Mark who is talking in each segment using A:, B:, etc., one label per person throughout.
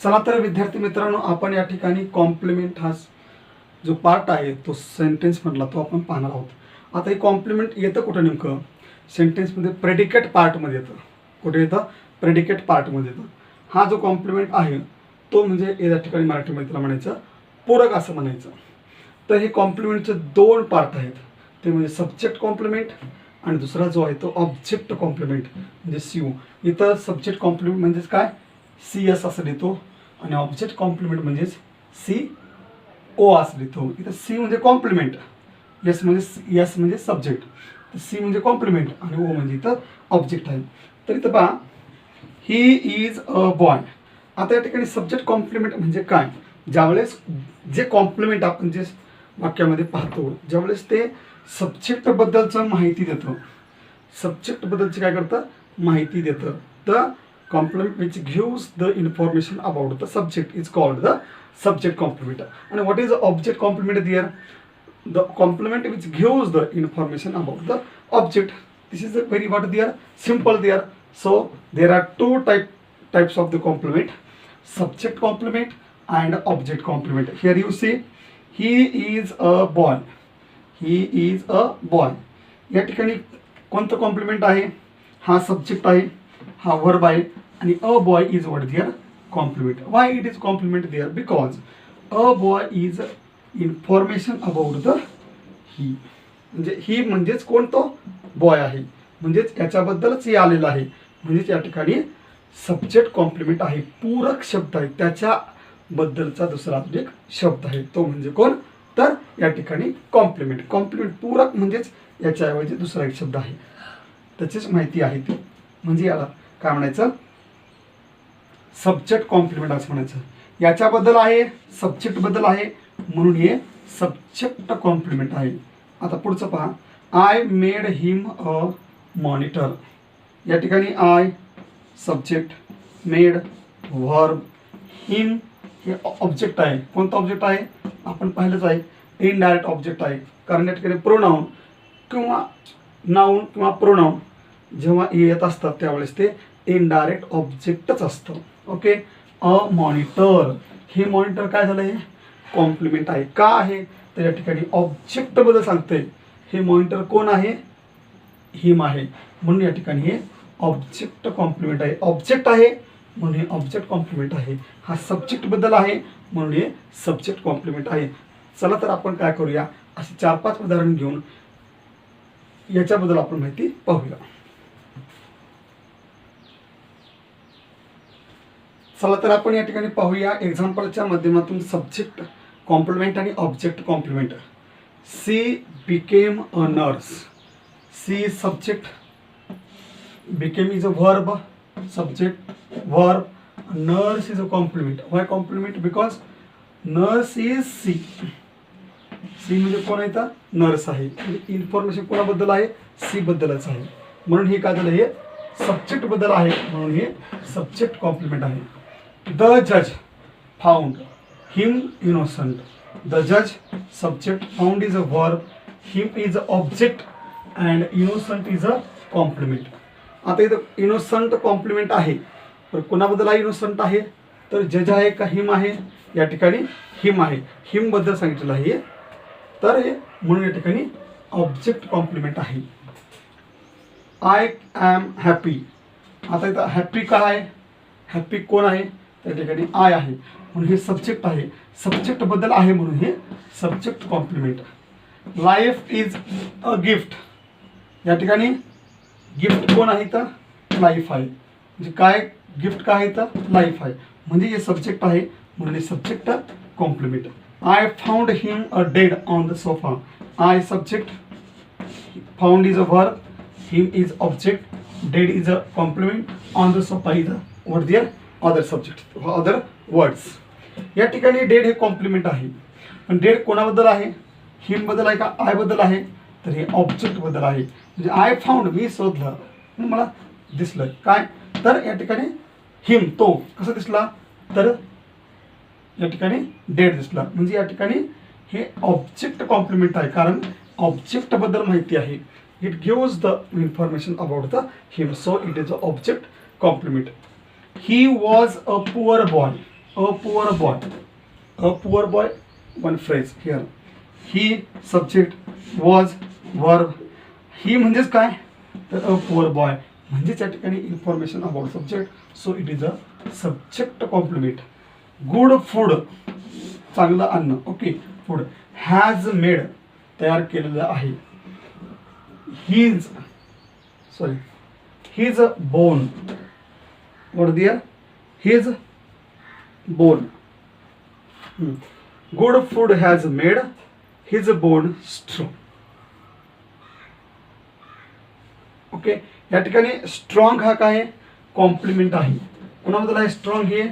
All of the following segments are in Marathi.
A: चला तर विद्यार्थी मित्रांनो, आपण या ठिकाणी कॉम्प्लिमेंट हा जो पार्ट आहे तो सेंटेन्स मधला तो आपण पाहणार आहोत. आता हे कॉम्प्लिमेंट येतं कुठं नेमकं? सेंटेन्समध्ये प्रेडिकेट पार्टमध्ये येतं. कुठे येतं? प्रेडिकेट पार्टमध्ये येतं. हा जो कॉम्प्लिमेंट आहे तो म्हणजे या ठिकाणी मराठीमध्ये त्याला म्हणायचं पूरक असं म्हणायचं. तर हे कॉम्प्लिमेंटचे दोन पार्ट आहेत, ते म्हणजे सब्जेक्ट कॉम्प्लिमेंट आणि दुसरा जो आहे तो ऑब्जेक्ट कॉम्प्लिमेंट म्हणजे सीओ. इथं सब्जेक्ट कॉम्प्लिमेंट म्हणजेच काय CS असं लिहितो आणि ऑब्जेक्ट कॉम्प्लिमेंट म्हणजेच CO असं लिहितो. इथं C म्हणजे कॉम्प्लिमेंट, S म्हणजे सब्जेक्ट, तर C म्हणजे कॉम्प्लिमेंट आणि O म्हणजे इथं ऑब्जेक्ट आहे. तर इथं पहा, ही इज अ बॉय. आता या ठिकाणी सब्जेक्ट कॉम्प्लिमेंट म्हणजे काय? ज्यावेळेस जे कॉम्प्लिमेंट आपण जे वाक्यामध्ये पाहतो, ज्यावेळेस ते सब्जेक्टबद्दलचं माहिती देतं, सब्जेक्टबद्दलची काय करतं माहिती देतं, तर compliment which gives the information about the subject is called the subject complement. And what is the object complement there? The complement which gives the information about the object. This is a very what there simple there. So there are two types of the complement: subject complement and object complement. Here you see, he is a boy. He is a boy. या ठिकाणी कोणतं कॉम्प्लिमेंट आहे? हा सब्जेक्ट आहे, हा वर्ब आहे आणि a boy is what there complement. Why it is complement there? Because a boy is information about the he. म्हणजे ही म्हणजेच कोण? तो बॉय आहे, म्हणजेच याच्याबद्दलच हे आलेलं आहे. म्हणजेच या ठिकाणी सब्जेक्ट कॉम्प्लिमेंट आहे, पूरक शब्द आहे, त्याच्याबद्दलचा दुसरा एक शब्द आहे, तो म्हणजे कोण? तर या ठिकाणी कॉम्प्लिमेंट. कॉम्प्लिमेंट पूरक म्हणजेच याच्याऐवजी दुसरा एक शब्द आहे, त्याचीच माहिती आहे ती. म्हणजे याला काय म्हणायचं? सब्जेक्ट कॉम्प्लिमेंट असं म्हणायचं. याच्याबद्दल आहे, सब्जेक्ट बद्दल आहे, म्हणून हे सब्जेक्ट कॉम्प्लिमेंट आहे. आता पुढचं पहा, I made him a monitor. या ठिकाणी आय सब्जेक्ट, मेड व्हर्ब, हिम हे ऑब्जेक्ट आहे. कोणतं ऑब्जेक्ट आहे? आपण पाहिलंच आहे, इनडायरेक्ट ऑब्जेक्ट आहे. कारण या ठिकाणी प्रोनाऊन किंवा नाऊन किंवा प्रोनाऊन जेव्हा येत असतात त्यावेळेस ते इनडायरेक्ट ऑब्जेक्टच असतं. ओके. अ मॉनिटर, हे मॉनिटर काय झालं? हे कॉम्प्लिमेंट आहे. का आहे? तर या ठिकाणी ऑब्जेक्ट बद्दल सांगतंय. हे मॉनिटर कोण आहे? हिम आहे, म्हणून या ठिकाणी हे ऑब्जेक्ट कॉम्प्लिमेंट आहे. ऑब्जेक्ट आहे म्हणून हे ऑब्जेक्ट कॉम्प्लिमेंट आहे. हा सब्जेक्ट बद्दल आहे म्हणून हे सब्जेक्ट कॉम्प्लिमेंट आहे. चला तर आपण काय करूया, असे 4-5 उदाहरण घेऊन याच्याबद्दल आपण माहिती पाहूया. चला तर आपण या ठिकाणी पाहूया एक्झाम्पलच्या माध्यमातून सब्जेक्ट कॉम्प्लिमेंट आणि object complement. She became a nurse. She is subject, became is a verb, subject verb, nurse is a complement. Why complement? Because nurse is she. She म्हणजे कोण आहे? तर नर्स आहे. इन्फॉर्मेशन कोणाबद्दल आहे? सी बद्दलच आहे, म्हणून हे काय झालं? हे सब्जेक्ट बद्दल आहे, म्हणून हे सब्जेक्ट कॉम्प्लिमेंट आहे. द जज फाउंड हिम इनोसंट. द जज subject, found is a verb, him is a object and innocent is a complement. आता इथं इनोसंट कॉम्प्लिमेंट आहे, तर कोणाबद्दल आहे इनोसंट आहे? तर जज आहे का हिम आहे? या ठिकाणी हिम आहे, हिम बद्दल सांगितलेलं आहे, तर हे म्हणून या ठिकाणी ऑब्जेक्ट कॉम्प्लिमेंट आहे. I am happy. आता इथं हॅपी काय आहे? हॅपी कोण आहे? त्या ठिकाणी आय आहे, म्हणून हे सब्जेक्ट आहे, सब्जेक्ट बद्दल आहे म्हणून हे subject complement. Life is a gift. या ठिकाणी गिफ्ट कोण आहे? तर लाईफ आहे. म्हणजे काय गिफ्ट काय आहे? तर लाईफ आहे, म्हणजे हे सब्जेक्ट आहे म्हणून हे subject complement. I found him a dead on the sofa. I subject, found is a verb, him is object, dead is a complement, on the sofa is a what there other subject, other words. या ठिकाणी डेड हे कॉम्प्लिमेंट आहे, पण डेड कोणाबद्दल आहे? हिम बद्दल आहे का आय बद्दल आहे? तर हे ऑब्जेक्ट बद्दल आहे. म्हणजे आय फाउंड, मी शोधलं, मला दिसलं काय? तर या ठिकाणी हिम, तो कसा दिसला? तर या ठिकाणी डेड दिसला. म्हणजे या ठिकाणी हे ऑब्जेक्ट कॉम्प्लिमेंट आहे, कारण ऑब्जेक्ट बद्दल माहिती आहे. It gives the information about the him, so it is a object complement. He was a poor boy. A poor boy. A poor boy, one phrase here. He subject, was verb. ही म्हणजेच काय, तर अ पुअर बॉय म्हणजेच या ठिकाणी information about subject. So it is a subject complement. Good food, चांगलं अन्न. Okay, food. हॅज मेड, तयार केलेलं आहे. His, sorry, his bone, what their, his bone. Good food has made his bone strong. Okay, या ठिकाणी स्ट्रॉंग हा काय, कॉम्प्लिमेंट आहे. कोणाबद्दल आहे स्ट्रॉंग, हे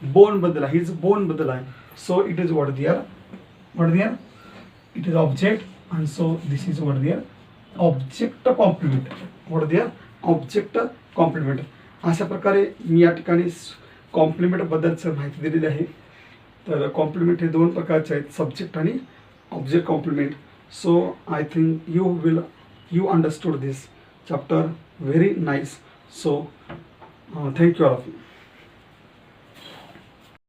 A: बोन बद्दल आहे, हिज बोन बद्दल आहे. So it is what there, what there, it is object. And so this is what there object complement. What there object complement. अशा प्रकारे मी या ठिकाणी कॉम्प्लिमेंटबद्दलचं माहिती दिलेली आहे. तर कॉम्प्लिमेंट हे दोन प्रकारचे आहेत, सब्जेक्ट आणि object complement. So I think you understood this chapter very nice. So thank you all of you.